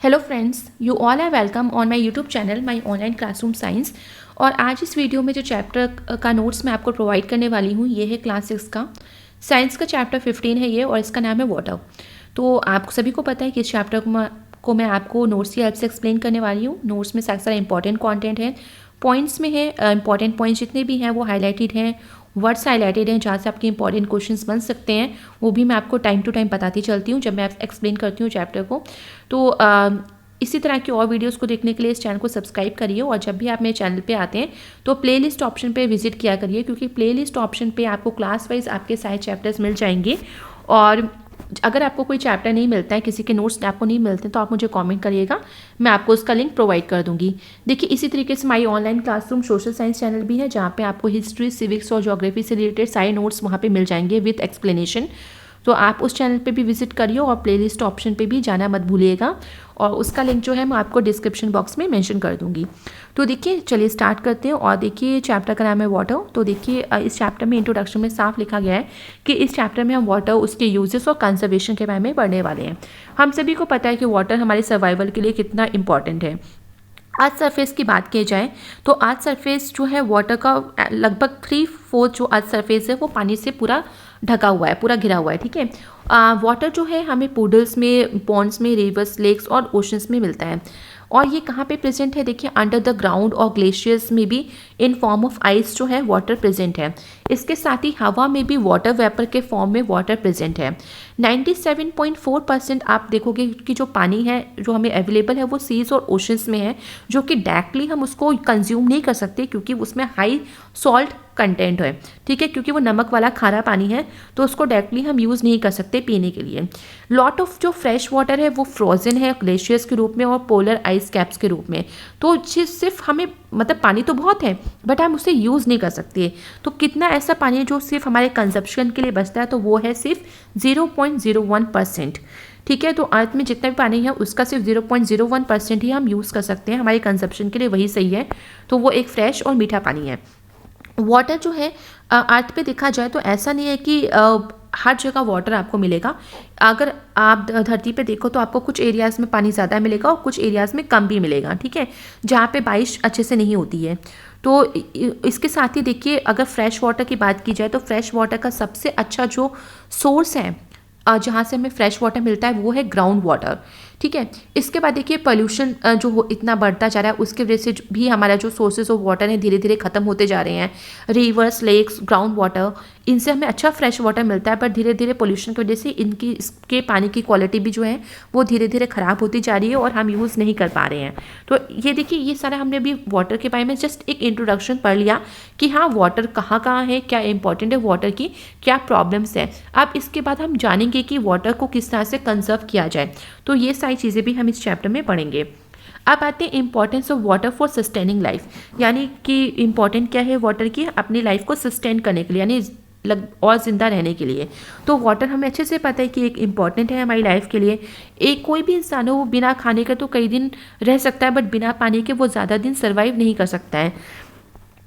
Hello friends, you all are welcome on my YouTube channel my online classroom science. और आज इस video में जो चैप्टर का नोट्स मैं आपको प्रोवाइड करने वाली हूँ ये है क्लास 6 का साइंस का चैप्टर 15 है ये, और इसका नाम है वाटर। तो आप सभी को पता है कि इस चैप्टर को मैं आपको नोट्स की हेल्प से एक्सप्लेन करने वाली हूँ। नोट्स में सारा इंपॉर्टेंट कॉन्टेंट है, पॉइंट्स में है, इंपॉर्टेंट पॉइंट्स जितने भी हैं वो हाईलाइटेड हैं, वर्ड्स हाईलाइटेड हैं जहाँ से आपके इंपॉर्टेंट क्वेश्चंस बन सकते हैं। वो भी मैं आपको टाइम टू टाइम बताती चलती हूँ जब मैं एक्सप्लेन करती हूँ चैप्टर को। तो इसी तरह की और वीडियोस को देखने के लिए इस चैनल को सब्सक्राइब करिए, और जब भी आप मेरे चैनल पे आते हैं तो प्लेलिस्ट ऑप्शन पे विजिट किया करिए, क्योंकि प्लेलिस्ट ऑप्शन पे आपको क्लास वाइज आपके सारे चैप्टर्स मिल जाएंगे। और अगर आपको कोई चैप्टर नहीं मिलता है, किसी के नोट्स आपको नहीं मिलते, तो आप मुझे कमेंट करिएगा, मैं आपको उसका लिंक प्रोवाइड कर दूंगी। देखिए, इसी तरीके से my online classroom social science channel भी है, जहाँ पे आपको हिस्ट्री, सिविक्स और ज्योग्राफी से रिलेटेड सारे नोट्स वहाँ पे मिल जाएंगे विद एक्सप्लेनेशन। तो आप उस चैनल पे भी विजिट करिए और प्लेलिस्ट ऑप्शन पे भी जाना मत भूलिएगा, और उसका लिंक जो है मैं आपको डिस्क्रिप्शन बॉक्स में मेंशन कर दूंगी। तो देखिए, चलिए स्टार्ट करते हैं। और देखिए, चैप्टर का नाम है वाटर। तो देखिए, इस चैप्टर में इंट्रोडक्शन में साफ लिखा गया है कि इस चैप्टर में हम वाटर, उसके यूजेस और कंजर्वेशन के बारे में पढ़ने वाले हैं। हम सभी को पता है कि वाटर हमारे सर्वाइवल के लिए कितना इंपॉर्टेंट है। अर्थ सरफेस की बात की जाए तो अर्थ सरफेस जो है वाटर का लगभग 3/4 जो अर्थ सरफेस है वो पानी से पूरा ढका हुआ है, पूरा घिरा हुआ है। ठीक है, वाटर जो है हमें पुडल्स में, पॉन्ड्स में, रिवर्स, लेक्स और ओशंस में मिलता है। और ये कहाँ पे प्रेजेंट है? देखिए, अंडर द ग्राउंड और ग्लेशियर्स में भी इन फॉर्म ऑफ आइस जो है वाटर प्रेजेंट है। इसके साथ ही हवा में भी वाटर वेपर के फॉर्म में वाटर प्रेजेंट है। 97.4% आप देखोगे कि जो पानी है जो हमें अवेलेबल है वो सीज और ओशंस में है, जो कि डायरेक्टली हम उसको कंज्यूम नहीं कर सकते क्योंकि उसमें हाई सॉल्ट कंटेंट है। ठीक है, क्योंकि वो नमक वाला खारा पानी है, तो उसको डायरेक्टली हम यूज़ नहीं कर सकते पीने के लिए। लॉट ऑफ जो फ्रेश वाटर है वो फ्रोजन है ग्लेशियर्स के रूप में और पोलर आइस कैप्स के रूप में। तो सिर्फ हमें मतलब पानी तो बहुत है बट हम उसे यूज़ नहीं कर सकते। तो कितना ऐसा पानी है जो सिर्फ हमारे कंजप्शन के लिए बचता है? तो वो है सिर्फ 0.01%। ठीक है, तो अर्थ में जितना भी पानी है उसका सिर्फ 0.01% ही हम यूज़ कर सकते हैं हमारे कंजप्शन के लिए, वही सही है। तो वो एक फ्रेश और मीठा पानी है। वाटर जो है अर्थ पे देखा जाए तो ऐसा नहीं है कि हर जगह वाटर आपको मिलेगा। अगर आप धरती पे देखो तो आपको कुछ एरियाज़ में पानी ज़्यादा मिलेगा और कुछ एरियाज़ में कम भी मिलेगा। ठीक है, जहाँ पे बारिश अच्छे से नहीं होती है। तो इसके साथ ही देखिए, अगर फ्रेश वाटर की बात की जाए तो फ्रेश वाटर का सबसे अच्छा जो सोर्स है जहाँ से हमें फ्रेश वाटर मिलता है वो है ग्राउंड वाटर। ठीक है, इसके बाद देखिए, पोल्यूशन जो इतना बढ़ता जा रहा है उसकी वजह से भी हमारा जो सोर्सेज ऑफ वाटर है धीरे धीरे ख़त्म होते जा रहे हैं। रिवर्स, लेक्स, ग्राउंड वाटर, इनसे हमें अच्छा फ्रेश वाटर मिलता है, पर धीरे धीरे पोल्यूशन की वजह से इसके पानी की क्वालिटी भी जो है वो धीरे धीरे ख़राब होती जा रही है और हम यूज़ नहीं कर पा रहे हैं। तो ये देखिए, ये सारा हमने अभी वाटर के बारे में जस्ट एक इंट्रोडक्शन पढ़ लिया कि हाँ, वाटर कहाँ कहाँ है, क्या इंपॉर्टेंट है वाटर की, क्या प्रॉब्लम्स है। अब इसके बाद हम जानेंगे कि वाटर को किस तरह से कंजर्व किया जाए। तो ये सारी चीज़ें भी हम इस चैप्टर में पढ़ेंगे। अब आते हैं importance of water for sustaining life, यानी कि इंपॉर्टेंट क्या है वाटर की अपनी लाइफ को सस्टेन करने के लिए, यानी और ज़िंदा रहने के लिए। तो वाटर हमें अच्छे से पता है कि एक इम्पॉर्टेंट है हमारी लाइफ के लिए। एक कोई भी इंसान हो वो बिना खाने के तो कई दिन रह सकता है, बट बिना पानी के वो ज़्यादा दिन सर्वाइव नहीं कर सकता है।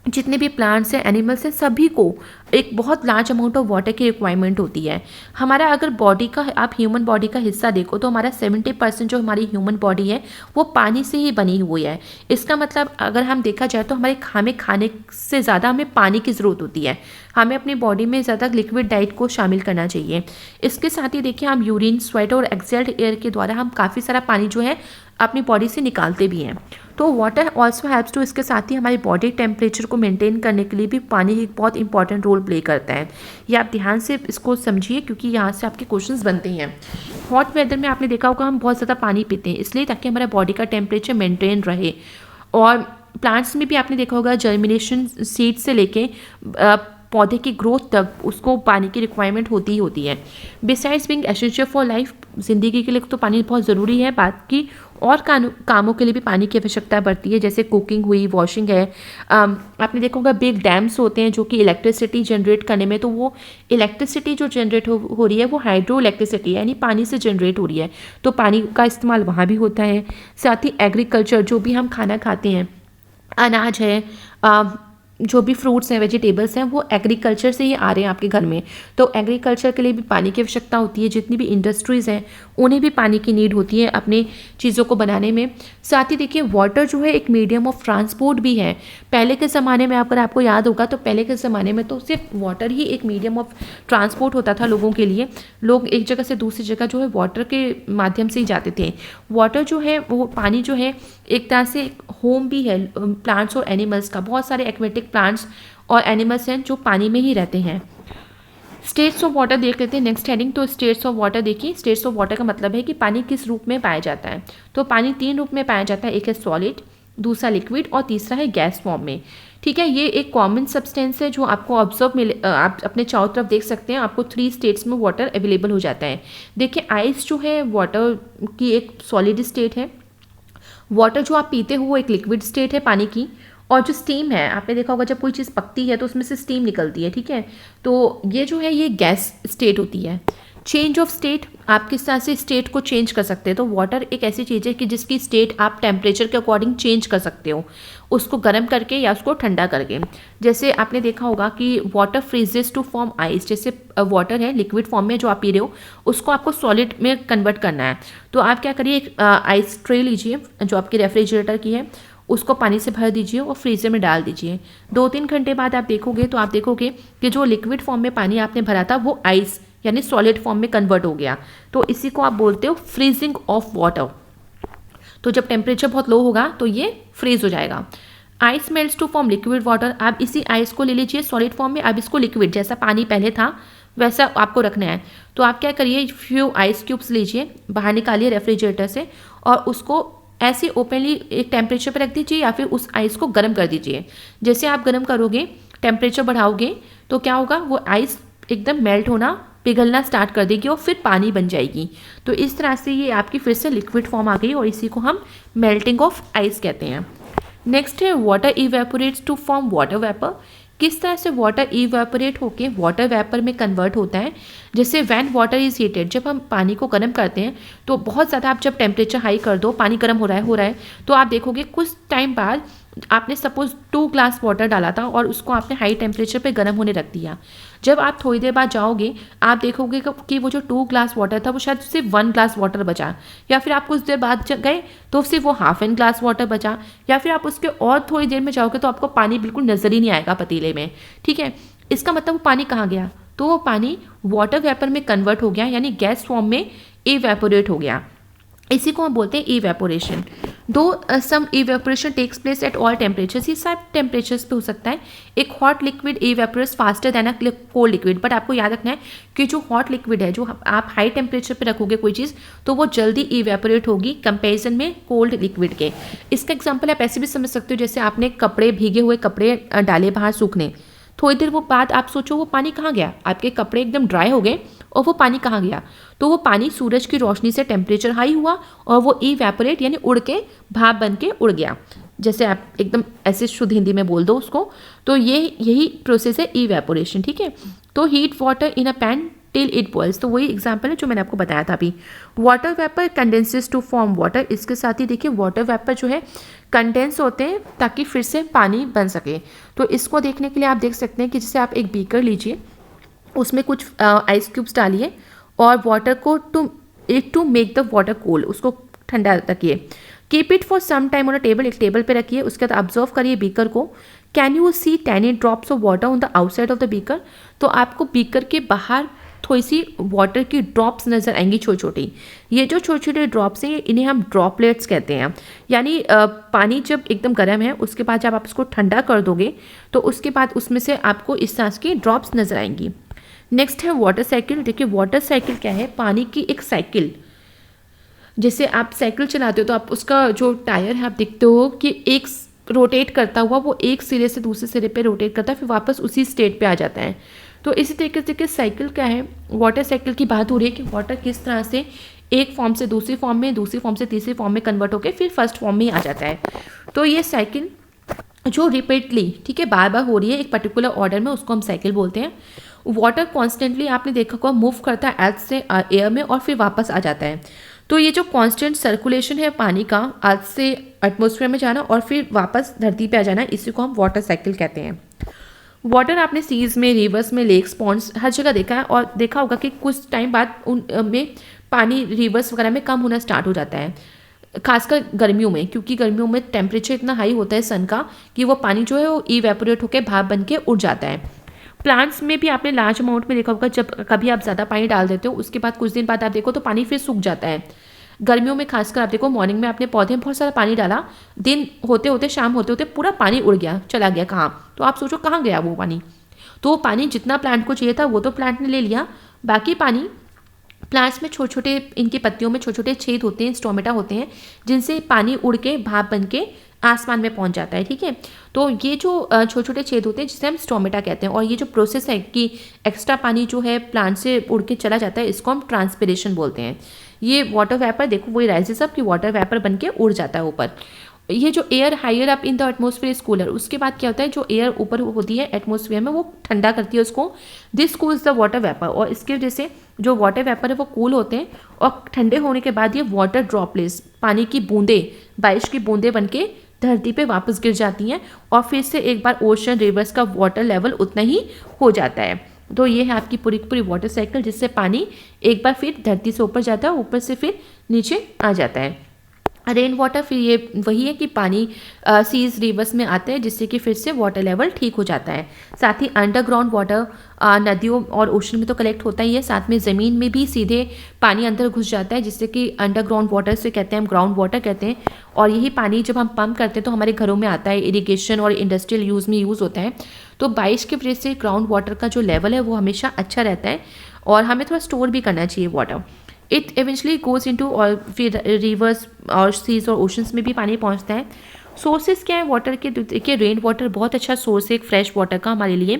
जितने भी प्लांट्स हैं, एनिमल्स हैं, सभी को एक बहुत लार्ज अमाउंट ऑफ वाटर की रिक्वायरमेंट होती है। हमारा अगर बॉडी का, आप ह्यूमन बॉडी का हिस्सा देखो तो हमारा 70% जो हमारी ह्यूमन बॉडी है वो पानी से ही बनी हुई है। इसका मतलब अगर हम देखा जाए तो हमें खाने से ज़्यादा हमें पानी की ज़रूरत होती है। हमें अपनी बॉडी में ज़्यादा लिक्विड डाइट को शामिल करना चाहिए। इसके साथ ही देखिए, हम यूरिन, स्वेट और एक्सहेल्ड एयर के द्वारा हम काफ़ी सारा पानी जो है अपनी बॉडी से निकालते भी हैं। तो वाटर ऑल्सो हेल्प्स टू, इसके साथ ही हमारी बॉडी टेम्परेचर को मेंटेन करने के लिए भी पानी एक बहुत इंपॉर्टेंट रोल प्ले करता है। ये आप ध्यान से इसको समझिए, क्योंकि यहाँ से आपके क्वेश्चंस बनते हैं। हॉट वेदर में आपने देखा होगा हम बहुत ज़्यादा पानी पीते हैं, इसलिए ताकि हमारा बॉडी का टेम्परेचर मेंटेन रहे। और प्लांट्स में भी आपने देखा होगा जर्मिनेशन सीड से लेके पौधे की ग्रोथ तक उसको पानी की रिक्वायरमेंट होती ही होती है। Besides being essential for life, ज़िंदगी के लिए तो पानी बहुत ज़रूरी है, बाकी और कामों के लिए भी पानी की आवश्यकता बढ़ती है, जैसे कुकिंग हुई, वॉशिंग है। आपने देखा होगा बिग डैम्स होते हैं जो कि इलेक्ट्रिसिटी जनरेट करने में, तो वो इलेक्ट्रिसिटी जो जनरेट हो रही है वो हाइड्रो इलेक्ट्रिसिटी यानी पानी से जनरेट हो रही है, तो पानी का इस्तेमाल वहाँ भी होता है। साथ ही एग्रीकल्चर, जो भी हम खाना खाते हैं, अनाज है, जो भी फ्रूट्स हैं, वेजिटेबल्स हैं, वो एग्रीकल्चर से ही आ रहे हैं आपके घर में। तो एग्रीकल्चर के लिए भी पानी की आवश्यकता होती है। जितनी भी इंडस्ट्रीज़ हैं उन्हें भी पानी की नीड होती है अपनी चीज़ों को बनाने में। साथ ही देखिए वाटर जो है एक मीडियम ऑफ ट्रांसपोर्ट भी है। पहले के ज़माने में अगर आपको याद होगा तो पहले के ज़माने में तो सिर्फ वाटर ही एक मीडियम ऑफ ट्रांसपोर्ट होता था लोगों के लिए। लोग एक जगह से दूसरी जगह जो है वाटर के माध्यम से ही जाते थे। वाटर जो है वो पानी जो है एक तरह से होम भी है प्लांट्स और एनिमल्स का। बहुत सारे एक्वेटिक प्लांट्स और एनिमल्स हैं जो पानी में ही रहते हैं। स्टेट्स ऑफ वाटर देख लेते हैं नेक्स्ट हेडिंग। तो स्टेट्स ऑफ वाटर देखिए, स्टेट्स ऑफ वाटर का मतलब है कि पानी किस रूप में पाया जाता है। तो पानी 3 रूप में पाया जाता है, एक है सॉलिड, दूसरा लिक्विड और तीसरा है गैस फॉर्म में। ठीक है, ये एक कॉमन सब्सटेंस है जो आपको ऑब्जर्व मिले, आप अपने चारों तरफ देख सकते हैं। आपको 3 स्टेट्स में वाटर अवेलेबल हो जाता है। देखिए आइस जो है वाटर की एक सॉलिड स्टेट है। वाटर जो आप पीते हो वो एक लिक्विड स्टेट है पानी की। और जो स्टीम है, आपने देखा होगा जब कोई चीज़ पकती है तो उसमें से स्टीम निकलती है। ठीक है, तो ये जो है ये गैस स्टेट होती है। चेंज ऑफ स्टेट, आप किस तरह से स्टेट को चेंज कर सकते हैं। तो वाटर एक ऐसी चीज़ है कि जिसकी स्टेट आप टेम्परेचर के अकॉर्डिंग चेंज कर सकते हो, उसको गर्म करके या उसको ठंडा करके। जैसे आपने देखा होगा कि water freezes to form ice. जैसे वाटर है लिक्विड फॉर्म में जो आप पी रहे हो, उसको आपको सॉलिड में कन्वर्ट करना है। तो आप क्या करिए, एक आइस ट्रे लीजिए जो आपकी रेफ्रिजरेटर की है, उसको पानी से भर दीजिए और फ्रीजर में डाल दीजिए। 2-3 घंटे बाद आप देखोगे तो आप देखोगे कि जो लिक्विड फॉर्म में पानी आपने भरा था वो आइस यानी सॉलिड फॉर्म में कन्वर्ट हो गया। तो इसी को आप बोलते हो फ्रीजिंग ऑफ वाटर। तो जब टेम्परेचर बहुत लो होगा तो ये फ्रीज हो जाएगा। Ice melts to form liquid water. आप इसी आइस को ले लीजिए सॉलिड फॉर्म में, अब इसको लिक्विड जैसा पानी पहले था वैसा आपको रखना है। तो आप क्या करिए, फ्यू आइस क्यूब्स लीजिए, बाहर निकालिए रेफ्रिजरेटर से और उसको ऐसे ओपनली एक टेम्परेचर पर रख दीजिए या फिर उस आइस को गर्म कर दीजिए। जैसे आप गर्म करोगे, टेम्परेचर बढ़ाओगे तो क्या होगा, वो आइस एकदम मेल्ट होना, पिघलना स्टार्ट कर देगी और फिर पानी बन जाएगी। तो इस तरह से ये आपकी फिर से लिक्विड फॉर्म आ गई और इसी को हम मेल्टिंग ऑफ आइस कहते हैं। नेक्स्ट है water evaporates to form water vapour. किस तरह से वाटर इवेपोरेट होके वाटर वेपर में कन्वर्ट होता है। जैसे व्हेन वाटर इज हीटेड, जब हम पानी को गर्म करते हैं तो बहुत ज़्यादा आप जब टेम्परेचर हाई कर दो, पानी गर्म हो रहा है तो आप देखोगे कुछ टाइम बाद आपने सपोज 2 ग्लास वाटर डाला था और उसको आपने हाई टेम्परेचर पे गर्म होने रख दिया। जब आप थोड़ी देर बाद जाओगे आप देखोगे कि वो जो 2 ग्लास वाटर था वो शायद सिर्फ 1 ग्लास वाटर बचा, या फिर आप कुछ देर बाद गए तो सिर्फ वो हाफ एन ग्लास वाटर बचा, या फिर आप उसके और थोड़ी देर में जाओगे तो आपको पानी बिल्कुल नज़र ही नहीं आएगा पतीले में। ठीक है, इसका मतलब वो पानी कहाँ गया, तो वो पानी वाटर वेपर में कन्वर्ट हो गया यानी गैस फॉर्म में इवेपोरेट हो गया। इसी को हम बोलते हैं evaporation. Though some evaporation takes place at all temperatures, ये सब टेम्परेचर्स पे हो सकता है। एक hot liquid evaporates faster than a cold liquid, but आपको याद रखना है कि जो हॉट लिक्विड है, जो आप हाई टेम्परेचर पे रखोगे कोई चीज़ तो वो जल्दी इवेपोरेट होगी कंपेरिजन में कोल्ड लिक्विड के। इसका एग्जाम्पल आप ऐसे भी समझ सकते हो, जैसे आपने कपड़े, भीगे हुए कपड़े डाले बाहर सूखने, थोड़ी देर वो बाद आप सोचो वो पानी कहाँ गया, आपके कपड़े एकदम ड्राई हो गए और वो पानी कहाँ गया, तो वो पानी सूरज की रोशनी से टेम्परेचर हाई हुआ और वो इवेपोरेट यानी उड़ के भाप बन के उड़ गया। जैसे आप एकदम ऐसे शुद्ध हिंदी में बोल दो उसको, तो यही प्रोसेस है इवेपोरेशन। ठीक है, तो heat water in a pan till it boils, तो वही एग्जाम्पल है जो मैंने आपको बताया था अभी। Water vapour condenses to form water, इसके साथ ही देखिए वाटर वेपर जो है कंडेंस होते हैं ताकि फिर से पानी बन सके। तो इसको देखने के लिए आप देख सकते हैं कि जैसे आप एक बीकर लीजिए, उसमें कुछ आइस क्यूब्स डालिए और वाटर को to make the water cold, उसको ठंडा रखिए। Keep it for some time on a table, एक टेबल पे रखिए। उसके बाद ऑब्जर्व करिए बीकर को। Can you see tiny drops of water on the outside of the beaker, तो आपको बीकर के बाहर थोड़ी सी वाटर की ड्रॉप्स नज़र आएंगी छोटी छोटी। ये जो छोटे छोटे ड्रॉप्स हैं इन्हें हम ड्रॉपलेट्स कहते हैं। यानी पानी जब एकदम गर्म है उसके बाद जब आप उसको ठंडा कर दोगे तो उसके बाद उसमें से आपको इस तरह की ड्रॉप्स नज़र आएंगी। नेक्स्ट है वाटर साइकिल। देखिए वाटर साइकिल क्या है, पानी की एक साइकिल। जैसे आप साइकिल चलाते हो तो आप उसका जो टायर है आप देखते हो कि एक रोटेट करता हुआ वो एक सिरे से दूसरे सिरे पे रोटेट करता है, फिर वापस उसी स्टेट पे आ जाता है। तो इसी तरीके से साइकिल क्या है, वाटर साइकिल की बात हो रही है कि वाटर किस तरह से एक फॉर्म से दूसरी फॉर्म में, दूसरी फॉर्म से तीसरी फॉर्म में कन्वर्ट होकर फिर फर्स्ट फॉर्म में ही आ जाता है। तो ये साइकिल जो रिपीटली, ठीक है, बार बार हो रही है एक पर्टिकुलर ऑर्डर में, उसको हम साइकिल बोलते हैं। वाटर कॉन्स्टेंटली आपने देखा होगा मूव करता है अर्थ से एयर में और फिर वापस आ जाता है। तो ये जो कांस्टेंट सर्कुलेशन है पानी का, अर्थ से एटमॉस्फेयर में जाना और फिर वापस धरती पे आ जाना, इसी को हम वाटर साइकिल कहते हैं। वाटर आपने सीज़ में, रिवर्स में, लेक्स, पॉन्ड्स हर जगह देखा है और देखा होगा कि कुछ टाइम बाद उन में पानी रिवर्स वगैरह में कम होना स्टार्ट हो जाता है, खासकर गर्मियों में, क्योंकि गर्मियों में टेम्परेचर इतना हाई होता है सन का कि वो पानी जो है वो इवेपोरेट होकर भाप बन के उड़ जाता है। प्लांट्स में भी आपने लार्ज अमाउंट में देखा होगा, जब कभी आप ज़्यादा पानी डाल देते हो उसके बाद कुछ दिन बाद आप देखो तो पानी फिर सूख जाता है। गर्मियों में खासकर आप देखो, मॉर्निंग में आपने पौधे में बहुत सारा पानी डाला, दिन होते होते, शाम होते होते पूरा पानी उड़ गया, चला गया कहाँ, तो आप सोचो कहाँ गया वो पानी। तो वो पानी जितना प्लांट को चाहिए था वो तो प्लांट ने ले लिया, बाकी पानी प्लांट्स में छोटे छोटे, इनकी पत्तियों में छोटे छोटे छेद होते हैं, स्टोमेटा होते हैं, जिनसे पानी उड़ के भाप बन के आसमान में पहुंच जाता है। ठीक है, तो ये जो छोटे छोटे छेद होते हैं जिसे हम स्टोमेटा कहते हैं, और ये जो प्रोसेस है कि एक्स्ट्रा पानी जो है प्लांट से उड़ के चला जाता है, इसको हम ट्रांसपिरेशन बोलते हैं। ये वाटर वेपर, देखो वही राइजेस अप कि वाटर वेपर बन के उड़ जाता है ऊपर। ये जो air higher up in the atmosphere is cooler, उसके बाद क्या होता है, जो एयर ऊपर होती है एटमॉस्फेयर में वो ठंडा करती है उसको, this cools the water vapour, और इसकी वजह से जो वाटर वेपर है वो कूल होते हैं, और ठंडे होने के बाद ये वाटर ड्रॉपलेट्स, पानी की बूंदें, बारिश की बूंदें बन के धरती पे वापस गिर जाती हैं, और फिर से एक बार ओशन रिवर्स का वाटर लेवल उतना ही हो जाता है। तो ये है आपकी पूरी पूरी वाटर साइकिल, जिससे पानी एक बार फिर धरती से ऊपर जाता है, ऊपर से फिर नीचे आ जाता है। रेन वाटर फिर ये वही है कि पानी सीज रिवर्स में आते हैं, जिससे कि फिर से वाटर लेवल ठीक हो जाता है। साथ ही अंडरग्राउंड वाटर नदियों और ओशन में तो कलेक्ट होता ही है, साथ में ज़मीन में भी सीधे पानी अंदर घुस जाता है, जिससे कि अंडरग्राउंड वाटर से कहते हैं हम ग्राउंड वाटर कहते हैं। और यही पानी जब हम पंप करते हैं तो हमारे घरों में आता है, इरीगेशन और इंडस्ट्रियल यूज़ में यूज़ होता है। तो बारिश की वजह से ग्राउंड वाटर का जो लेवल है वो हमेशा अच्छा रहता है, और हमें थोड़ा स्टोर भी करना चाहिए water. It eventually goes into, और फिर रिवर्स और सीज और ओशंस में भी पानी पहुंचता है। सोर्सेज क्या है वाटर के, देखिए रेन वाटर बहुत अच्छा सोर्स है एक फ्रेश वाटर का हमारे लिए।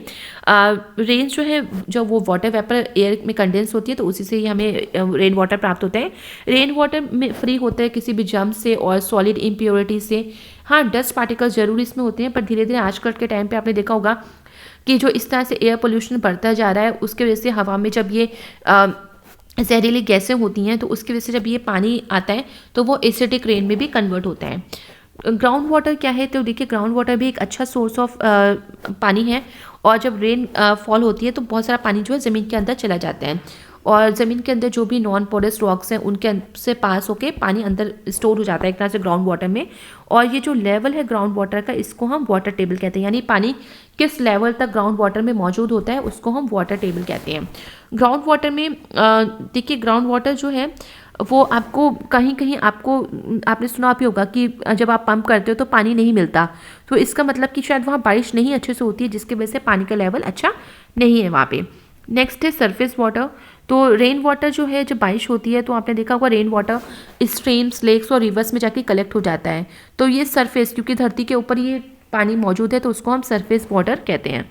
रेन जो है, जब वो वाटर वेपर एयर में कंडेंस होती है तो उसी से ही हमें रेन वाटर प्राप्त होता है। रेन वाटर में फ्री होता है किसी भी जम्प से और सॉलिड इम्प्योरिटी से। हाँ, डस्ट पार्टिकल्स जरूर इसमें होते हैं, पर धीरे धीरे आजकल के टाइम पे आपने देखा होगा कि जो इस तरह से एयर पोल्यूशन बढ़ता जा रहा है, उसकी वजह से हवा में जब ये जहरीली गैसें होती हैं, तो उसकी वजह से जब ये पानी आता है तो वो एसिडिक रेन में भी कन्वर्ट होता है। ग्राउंड वाटर क्या है, तो देखिए ग्राउंड वाटर भी एक अच्छा सोर्स ऑफ पानी है, और जब रेन फॉल होती है तो बहुत सारा पानी जो है ज़मीन के अंदर चला जाता है, और ज़मीन के अंदर जो भी नॉन पोरस रॉक्स हैं उनके से पास होके पानी अंदर स्टोर हो जाता है एक तरह से ग्राउंड वाटर में। और ये जो लेवल है ग्राउंड वाटर का, इसको हम वाटर टेबल कहते हैं, यानी पानी किस लेवल तक ग्राउंड वाटर में मौजूद होता है उसको हम वाटर टेबल कहते हैं। ग्राउंड वाटर में देखिए ग्राउंड वाटर जो है वो आपको कहीं कहीं आपको, आपने सुना भी होगा कि जब आप पंप करते हो तो पानी नहीं मिलता, तो इसका मतलब कि शायद वहाँ बारिश नहीं अच्छे से होती है, जिसकी वजह से पानी का लेवल अच्छा नहीं है वहाँ पे। नेक्स्ट है सरफेस वाटर। तो रेन वाटर जो है, जब बारिश होती है तो आपने देखा होगा रेन वाटर स्ट्रीम्स, लेक्स और रिवर्स में जाके कलेक्ट हो जाता है। तो ये सरफेस, क्योंकि धरती के ऊपर ये पानी मौजूद है तो उसको हम सरफेस वाटर कहते हैं।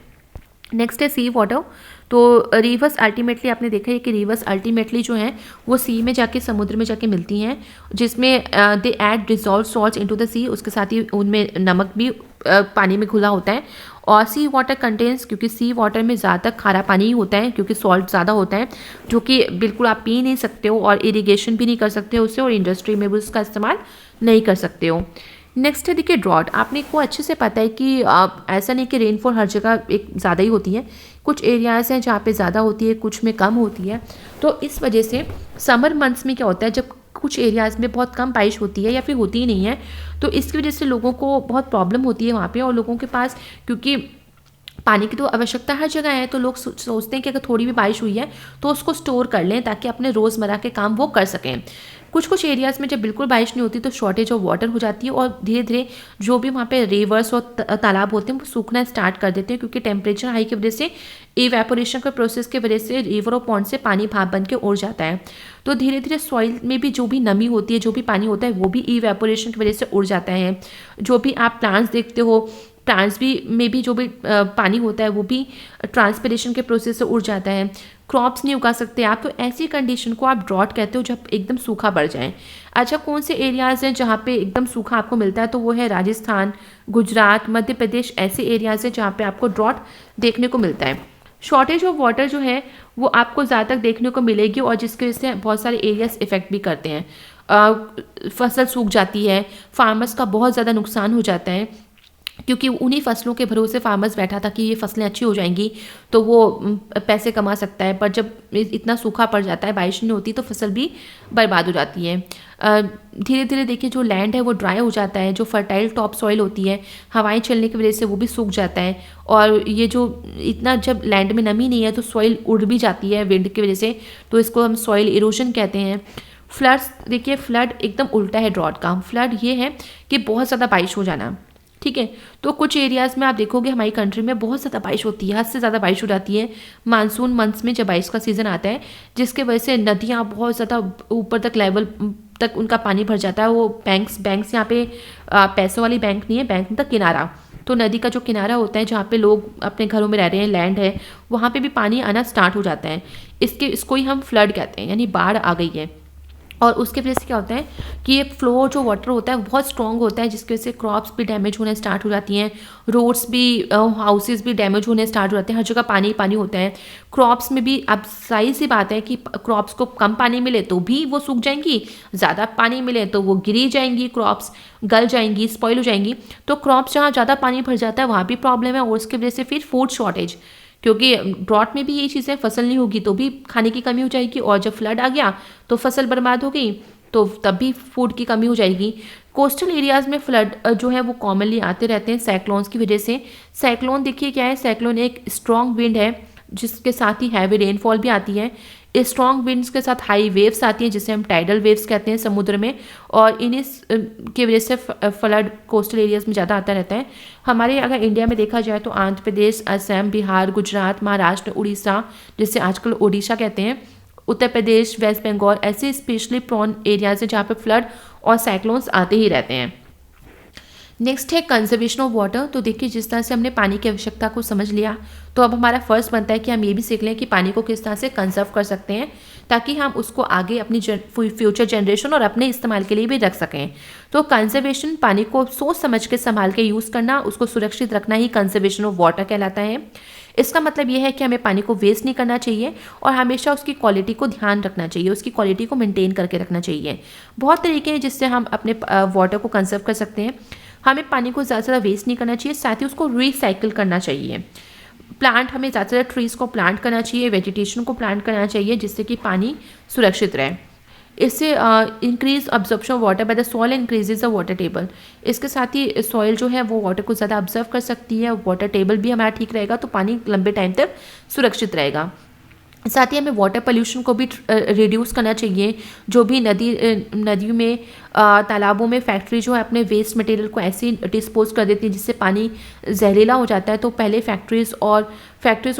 नेक्स्ट है सी वाटर। तो रिवर्स अल्टीमेटली आपने देखा है कि रिवर्स अल्टीमेटली जो है वो सी में जाके, समुद्र में जाके मिलती हैं, जिसमें they add dissolve salts into the sea, उसके साथ ही उनमें नमक भी पानी में घुला होता है। और सी वाटर कंटेन्स, क्योंकि सी वाटर में ज़्यादातर खारा पानी ही होता है, क्योंकि सॉल्ट ज़्यादा होता है, जो कि बिल्कुल आप पी नहीं सकते हो, और इरीगेशन भी नहीं कर सकते हो उससे, और इंडस्ट्री में भी उसका इस्तेमाल नहीं कर सकते हो। नेक्स्ट है देखिए ड्रॉट। आपने को अच्छे से पता है कि ऐसा नहीं कि रेनफॉल हर जगह एक ज़्यादा ही होती है, कुछ एरियाज़ हैं जहाँ पे ज़्यादा होती है, कुछ में कम होती है। तो इस वजह से समर मंथ्स में क्या होता है, जब कुछ एरियाज़ में बहुत कम बारिश होती है या फिर होती ही नहीं है, तो इसकी वजह से लोगों को बहुत प्रॉब्लम होती है वहाँ पे, और लोगों के पास क्योंकि पानी की तो आवश्यकता हर जगह है, तो लोग सोचते हैं कि अगर थोड़ी भी बारिश हुई है तो उसको स्टोर कर लें ताकि अपने रोज़मर्रा के काम वो कर सकें। कुछ कुछ एरियाज़ में जब बिल्कुल बारिश नहीं होती तो शॉर्टेज ऑफ वाटर हो जाती है, और धीरे धीरे जो भी वहाँ पे रिवर्स और तालाब होते हैं वो सूखना स्टार्ट कर देते हैं, क्योंकि टेम्परेचर हाई की वजह से इवेपोरेशन के प्रोसेस की वजह से रिवर और पॉन्ड से पानी भाप बन के उड़ जाता है। तो धीरे धीरे सॉइल में भी जो भी नमी होती है, जो भी पानी होता है, वो भी इवेपोरेशन की वजह से उड़ जाता है। जो भी आप प्लांट्स देखते हो, प्लांट्स भी में भी जो भी पानी होता है वो भी ट्रांसपिरेशन के प्रोसेस से उड़ जाता है। क्रॉप्स नहीं उगा सकते आप, तो ऐसी कंडीशन को आप ड्रॉट कहते हो, जब एकदम सूखा पड़ जाए। अच्छा, कौन से एरियाज़ हैं जहाँ पे एकदम सूखा आपको मिलता है, तो वो है राजस्थान, गुजरात, मध्य प्रदेश, ऐसे एरियाज़ हैं जहाँ पे आपको ड्रॉट देखने को मिलता है। शॉर्टेज ऑफ वाटर जो है वो आपको ज़्यादा देखने को मिलेगी, और जिसकी वजह से बहुत सारे एरियाज इफ़ेक्ट भी करते हैं। फसल सूख जाती है, फार्मर्स का बहुत ज़्यादा नुकसान हो जाता है। क्योंकि उन्हीं फसलों के भरोसे फार्मर्स बैठा था कि ये फसलें अच्छी हो जाएंगी तो वो पैसे कमा सकता है। पर जब इतना सूखा पड़ जाता है, बारिश नहीं होती, तो फसल भी बर्बाद हो जाती है। धीरे धीरे देखिए जो लैंड है वो ड्राई हो जाता है, जो फर्टाइल टॉप सॉइल होती है हवाएं चलने की वजह से वो भी सूख जाता है। और ये जो इतना जब लैंड में नमी नहीं है तो सॉइल उड़ भी जाती है विंड की वजह से, तो इसको हम सॉइल इरोजन कहते हैं। फ्लड्स देखिए, फ्लड एकदम उल्टा है ड्रॉट का। फ्लड ये है कि बहुत ज़्यादा बारिश हो जाना, ठीक है। तो कुछ एरियाज़ में आप देखोगे हमारी कंट्री में बहुत ज़्यादा बारिश होती है, हद से ज़्यादा बारिश हो जाती है मानसून मंथ्स में, जब बारिश का सीज़न आता है, जिसके वजह से नदियाँ बहुत ज़्यादा ऊपर तक लेवल तक उनका पानी भर जाता है। वो बैंक्स यहाँ पे पैसों वाली बैंक नहीं है, बैंक मतलब किनारा, तो नदी का जो किनारा होता है जहाँ पे लोग अपने घरों में रह रहे हैं, लैंड है, वहाँ पे भी पानी आना स्टार्ट हो जाता है। इसको ही हम फ्लड कहते हैं, यानी बाढ़ आ गई है। और उसके वजह से क्या होता है कि ये फ्लो जो वाटर होता है वो बहुत स्ट्रॉन्ग होता है, जिसकी वजह से क्रॉप्स भी डैमेज होने स्टार्ट हो जाती हैं, रोड्स भी, हाउसेस भी डैमेज होने स्टार्ट हो जाते हैं, हर जगह पानी पानी होता है। क्रॉप्स में भी अब सही सी बात है कि क्रॉप्स को कम पानी मिले तो भी वो सूख जाएंगी, ज़्यादा पानी मिले तो वो गिरी जाएंगी, क्रॉप्स गल जाएंगी, स्पॉइल हो जाएंगी। तो क्रॉप्स जहाँ ज़्यादा पानी भर जाता है वहाँ भी प्रॉब्लम है, और उसकी वजह से फिर फूड शॉर्टेज, क्योंकि ड्रॉट में भी यही चीज़ें, फसल नहीं होगी तो भी खाने की कमी हो जाएगी, और जब फ्लड आ गया तो फसल बर्बाद हो गई तो तब भी फूड की कमी हो जाएगी। कोस्टल एरियाज़ में फ्लड जो है वो कॉमनली आते रहते हैं साइक्लोन्स की वजह से। साइक्लोन देखिए क्या है, साइक्लोन एक स्ट्रॉन्ग विंड है जिसके साथ ही हैवी रेनफॉल भी आती है। इस स्ट्रॉन्ग विंड्स के साथ हाई वेव्स आती हैं जिसे हम टाइडल वेव्स कहते हैं समुद्र में, और इन्हीं की वजह से फ्लड कोस्टल एरियाज़ में ज़्यादा आता रहता है। हमारे अगर इंडिया में देखा जाए तो आंध्र प्रदेश, असम, बिहार, गुजरात, महाराष्ट्र, उड़ीसा, जिसे आजकल ओडिशा कहते हैं, उत्तर प्रदेश, वेस्ट बंगाल, ऐसे स्पेशली प्रोन एरियाज हैं जहाँ पे फ्लड और साइक्लोन्स आते ही रहते हैं। नेक्स्ट है कंजर्वेशन ऑफ वाटर। तो देखिए जिस तरह से हमने पानी की आवश्यकता को समझ लिया, तो अब हमारा फर्ज बनता है कि हम ये भी सीख लें कि पानी को किस तरह से कंजर्व कर सकते हैं, ताकि हम उसको आगे अपनी फ्यूचर जनरेशन और अपने इस्तेमाल के लिए भी रख सकें। तो कंजर्वेशन, पानी को सोच समझ के संभाल के यूज़ करना, उसको सुरक्षित रखना ही कंजर्वेशन ऑफ वाटर कहलाता है। इसका मतलब ये है कि हमें पानी को वेस्ट नहीं करना चाहिए और हमेशा उसकी क्वालिटी को ध्यान रखना चाहिए, उसकी क्वालिटी को मेंटेन करके रखना चाहिए। बहुत तरीके हैं जिससे हम अपने वाटर को कंजर्व कर सकते हैं। हमें पानी को ज़्यादा से ज़्यादा वेस्ट नहीं करना चाहिए, साथ ही उसको रिसाइकिल करना चाहिए। प्लांट, हमें ज़्यादा से ज़्यादा ट्रीज़ को प्लांट करना चाहिए, वेजिटेशन को प्लांट करना चाहिए, जिससे कि पानी सुरक्षित रहे। इससे increase absorption of water by the soil, increases the water table. इसके साथ ही सॉइल जो है वो वाटर को ज़्यादा ऑब्जर्व कर सकती है, वाटर टेबल भी हमारा ठीक रहेगा, तो पानी लंबे टाइम तक सुरक्षित रहेगा। साथ ही हमें वाटर पोल्यूशन को भी रिड्यूस करना चाहिए। जो भी नदियों में, तालाबों में फैक्ट्री जो है अपने वेस्ट मटेरियल को ऐसे डिस्पोज कर देती है जिससे पानी जहरीला हो जाता है, तो पहले फैक्ट्रीज़ और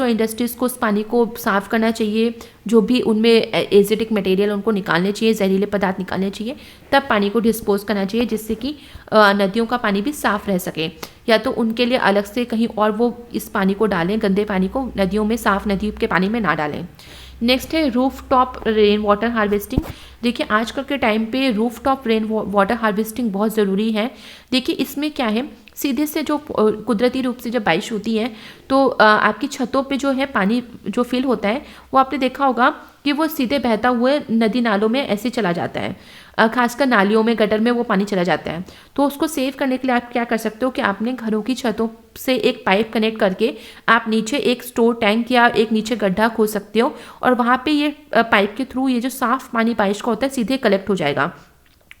इंडस्ट्रीज़ को उस पानी को साफ़ करना चाहिए, जो भी उनमें एसिडिक मटेरियल उनको निकालने चाहिए, जहरीले पदार्थ निकालने चाहिए, तब पानी को डिस्पोज करना चाहिए, जिससे कि नदियों का पानी भी साफ़ रह सके। या तो उनके लिए अलग से कहीं और वो इस पानी को डालें, गंदे पानी को नदियों में, साफ़ नदी के पानी में ना डालें। नेक्स्ट है roof top rain water harvesting. देखिए आजकल के टाइम पे roof top rain water harvesting बहुत ज़रूरी है। देखिए इसमें क्या है, सीधे से जो कुदरती रूप से जब बारिश होती है तो आपकी छतों पे जो है पानी जो फिल होता है, वो आपने देखा होगा कि वो सीधे बहता हुए नदी नालों में ऐसे चला जाता है, खासकर नालियों में, गटर में वो पानी चला जाता है। तो उसको सेव करने के लिए आप क्या कर सकते हो कि आपने घरों की छतों से एक पाइप कनेक्ट करके आप नीचे एक स्टोर टैंक या एक नीचे गड्ढा खोद सकते हो, और वहाँ पे ये पाइप के थ्रू ये जो साफ़ पानी बारिश का होता है सीधे कलेक्ट हो जाएगा,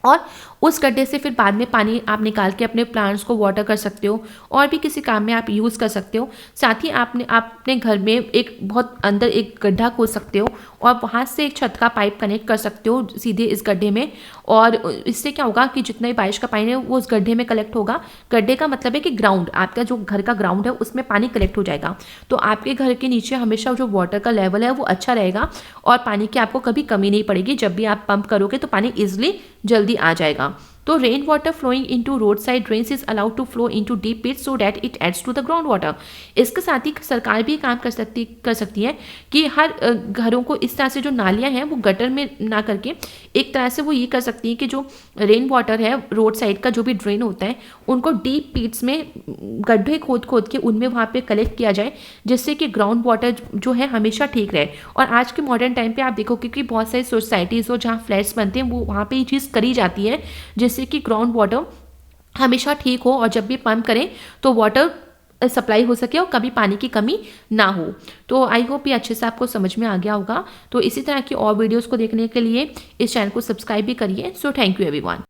और उस गड्ढे से फिर बाद में पानी आप निकाल के अपने प्लांट्स को वाटर कर सकते हो, और भी किसी काम में आप यूज़ कर सकते हो। साथ ही आप अपने घर में एक बहुत अंदर एक गड्ढा खोद सकते हो और वहाँ से एक छत का पाइप कनेक्ट कर सकते हो सीधे इस गड्ढे में, और इससे क्या होगा कि जितना भी बारिश का पानी है वो उस गड्ढे में कलेक्ट होगा। गड्ढे का मतलब है कि ग्राउंड, आपका जो घर का ग्राउंड है उसमें पानी कलेक्ट हो जाएगा, तो आपके घर के नीचे हमेशा जो वाटर का लेवल है वो अच्छा रहेगा, और पानी की आपको कभी कमी नहीं पड़ेगी। जब भी आप पंप करोगे तो पानी ईजिली जल्दी आ जाएगा। तो rain water flowing into road side drains is allowed to flow into deep pit so that it adds to the ground water. इसके साथ ही सरकार भी काम कर सकती है कि हर घरों को इस तरह से जो नालियां हैं वो गटर में ना करके एक तरह से वो ये कर सकती है कि जो रेन वाटर है रोड साइड का जो भी ड्रेन होता है उनको डीप पिट्स में गड्ढे खोद के उनमें वहाँ पे कलेक्ट किया जाए, जिससे कि ग्राउंड वाटर जो है हमेशा ठीक रहे। और आज के मॉडर्न टाइम पे आप देखोगे कि बहुत सारी सोसाइटीज़ हो जहाँ फ्लैट्स बनते हैं वो वहाँ पे ये चीज़ करी जाती है, जिससे कि ग्राउंड वाटर हमेशा ठीक हो और जब भी पंप करें तो वाटर सप्लाई हो सके और कभी पानी की कमी ना हो। तो आई होप ये अच्छे से आपको समझ में आ गया होगा। तो इसी तरह की और वीडियोस को देखने के लिए इस चैनल को सब्सक्राइब भी करिए। So thank you everyone.